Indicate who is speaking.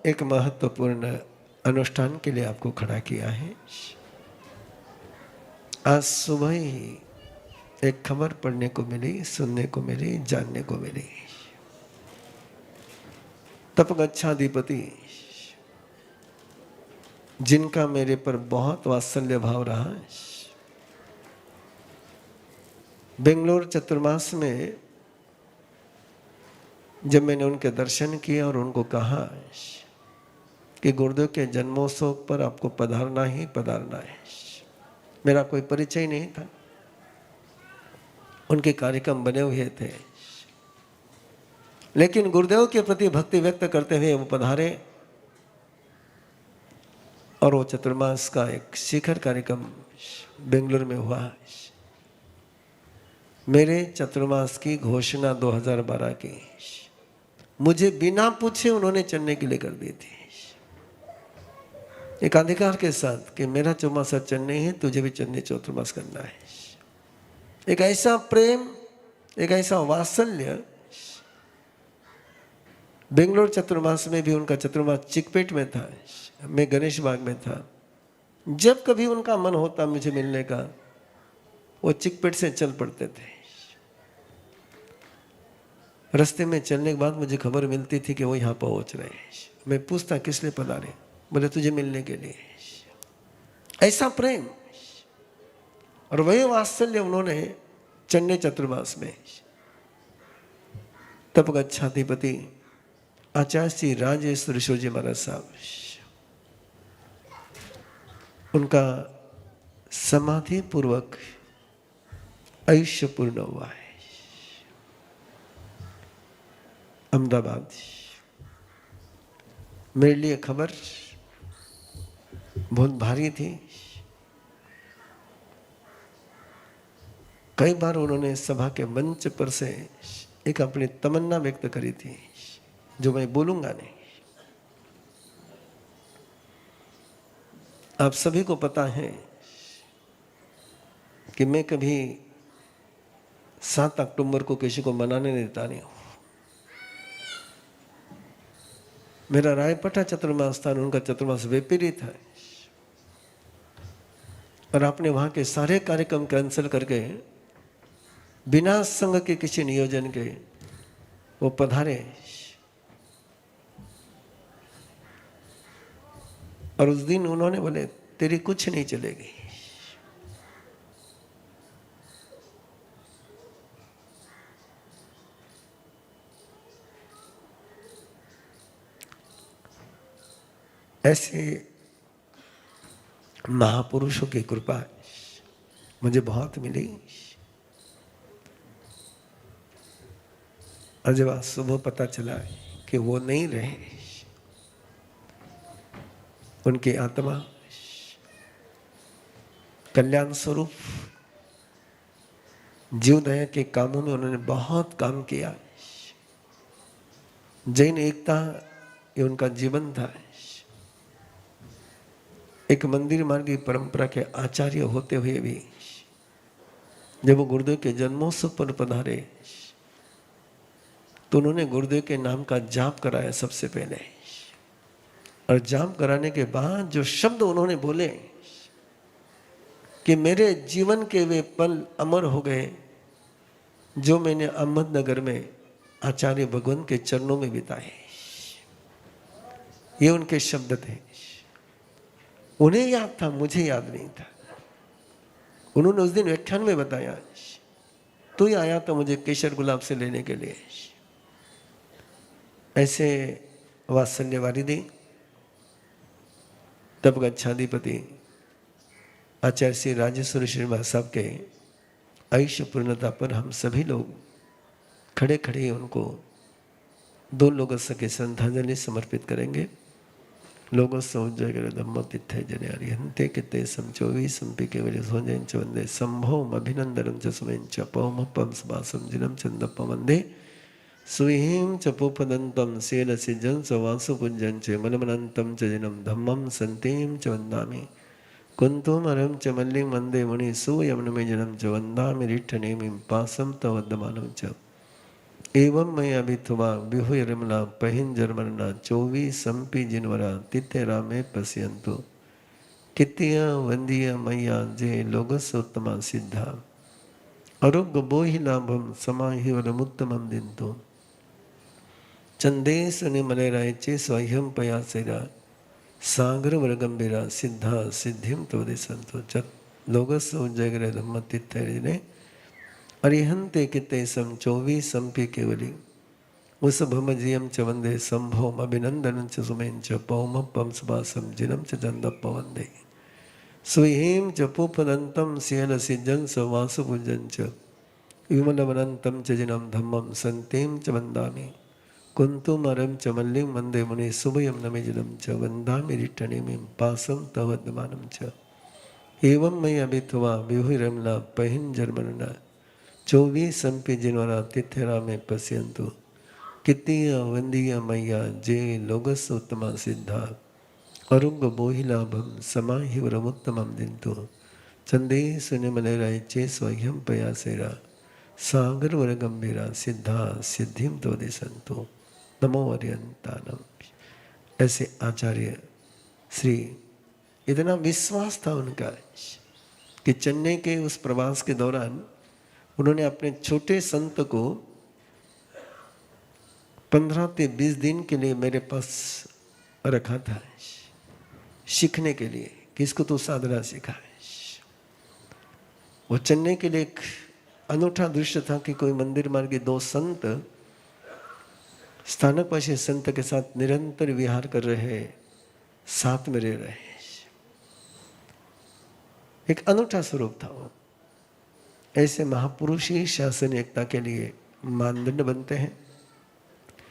Speaker 1: एक महत्वपूर्ण अनुष्ठान के लिए आपको खड़ा किया है। आज सुबह ही एक खबर पढ़ने को मिली, सुनने को मिली, जानने को मिली। तपगच्छाधिपति, जिनका मेरे पर बहुत वात्सल्य भाव रहा, बेंगलोर चतुर्मास में जब मैंने उनके दर्शन किए और उनको कहा कि गुरुदेव के जन्मोत्सव पर आपको पधारना ही पधारना है। मेरा कोई परिचय नहीं था, उनके कार्यक्रम बने हुए थे, लेकिन गुरुदेव के प्रति भक्ति व्यक्त करते हुए वो पधारे और वो चतुर्मास का एक शिखर कार्यक्रम बेंगलुरु में हुआ। मेरे चतुर्मास की घोषणा 2012 की मुझे बिना पूछे उन्होंने चलने के लिए कर दी थी, एक अधिकार के साथ कि मेरा चौमास चलने है, तुझे भी चलने चतुर्मास करना है। एक ऐसा प्रेम, एक ऐसा वात्सल्य। बेंगलोर चतुर्मास में भी उनका चतुर्मास चिकपेट में था, मैं गणेश बाग में था। जब कभी उनका मन होता मुझे मिलने का, वो चिकपेट से चल पड़ते थे। रास्ते में चलने के बाद मुझे खबर मिलती थी कि वो यहाँ पहुँच रहे हैं। मैं पूछता किस लिए पधारे, बोले तुझे मिलने के लिए। ऐसा प्रेम और वही वात्सल्य उन्होंने चन्ने चतुर्मास में। तपगच्छाधिपति आचार्य श्री राजेश्वर ईश्वर जी महाराज साहब, उनका समाधि पूर्वक आयुष्य पूर्ण हुआ है अहमदाबाद। मेरे लिए खबर बहुत भारी थी। कई बार उन्होंने सभा के मंच पर से एक अपनी तमन्ना व्यक्त करी थी, जो मैं बोलूंगा नहीं। आप सभी को पता है कि मैं कभी 7 अक्टूबर को किसी को मनाने नहीं देता नहीं हूं। मेरा रायपटा चतुर्मास था, उनका चतुर्मास विपरीत है, और आपने वहां के सारे कार्यक्रम कैंसिल करके बिना संघ के किसी नियोजन के वो पधारे। और उस दिन उन्होंने बोले तेरी कुछ नहीं चलेगी। ऐसे महापुरुषों की कृपा मुझे बहुत मिली। और जब आज सुबह पता चला कि वो नहीं रहे, उनकी आत्मा कल्याण स्वरूप जीवदया के कामों में उन्होंने बहुत काम किया। जैन एकता ये उनका जीवन था। एक मंदिर मार्गी परंपरा के आचार्य होते हुए भी जब वो गुरुदेव के जन्मोत्सव पर पधारे तो उन्होंने गुरुदेव के नाम का जाप कराया सबसे पहले। और जाप कराने के बाद जो शब्द उन्होंने बोले कि मेरे जीवन के वे पल अमर हो गए जो मैंने अहमदनगर में आचार्य भगवान के चरणों में बिताए। ये उनके शब्द थे। उन्हें याद था, मुझे याद नहीं था। उन्होंने उस दिन व्याख्यान में बताया, तू ही आया था मुझे केशर गुलाब से लेने के लिए। ऐसे वात्सल्य वारिधि तपगच्छाधिपति आचार्य श्री राजेश्वर श्रीवास साहब के आयुष्य पूर्णता पर हम सभी लोग खड़े खड़े उनको 2 लोगों के श्रद्धांजलि समर्पित करेंगे। लोगों सौजय धम्म तिथे जने हरिहंते किते समचोवी संपि केवल सोजन च वंदे संभव अभिनंदनम च सुमेन च पौम पम सबासम जिनम चंदप वंदे सुहिम च पुपदंतम सेलसि जन सवासु पुंजन च मनमनंतम च जिनम धम्मम संतिम च वंदामि कुंतुमरम च मल्लिं वंदे मुनि सुयमनमे जनम च वंदामि रिट्ठनेमिं पासम तवद्दमानं च एवं मैं अभिथुवा विहुय रमला पहिन जर्मना 24 संपी जिनवरा तिथेरा में पश्यंतु कितिया वंदिया मैया जे लोगसोत्तमा सिद्धा अरुग बोहि लाभम समाहि वरमुत्तमम दिंतु चंदेश निमलेरायचे स्वयं पयासेरा सागर वर्गंबीरा सिद्धा सिद्धिम तो दिसंतो चत लोगसो जगरे धम्म तिथेरिने अरिहंते किते सम 24 संपी केवली उस भमजियम च वंदे संभोम अभिनंदनं च सुमेन च पौम पंसवासम जिनम च जंदप वंदे स्वीहेम च पुपदंतम सियल सिजन स वासुभुजन च विमलवनंतम च जिनम धम्मम संतेम च वंदामि कुंतुमरम च मल्लिं वंदे मुनि सुभयम नमेजनम च वंदामि रिट्टनिमिं पासम तवद्मानं च एवं मयि अभिथुवा विहुरमला पहिन जर्मनना 24 संपि जिनवरा तिथेरा में पश्यंतु कितिया वंदिया मैया जे लोगसोत्तमा सिद्धा अरुंग बोहिलाभम समाहि वरमुत्तमम दिंतु चंदे सुनिमलेराय चे स्वयं पयासेरा सागर वर गंभीरा सिद्धा सिद्धिम तो दिसंतो नमो अर्यंतानम। ऐसे आचार्य श्री इतना विश्वास था उनका कि चेन्नई के उस प्रवास के दौरान उन्होंने अपने छोटे संत को 15 से 20 दिन के लिए मेरे पास रखा था सीखने के लिए कि इसको तो साधना सिखाए। वो चेन्नई के लिए एक अनूठा दृश्य था कि कोई मंदिर मार्ग के 2 संत स्थानकवासी संत के साथ निरंतर विहार कर रहे, साथ में रह रहे। एक अनूठा स्वरूप था वो। ऐसे महापुरुष ही शासन एकता के लिए मानदंड बनते हैं।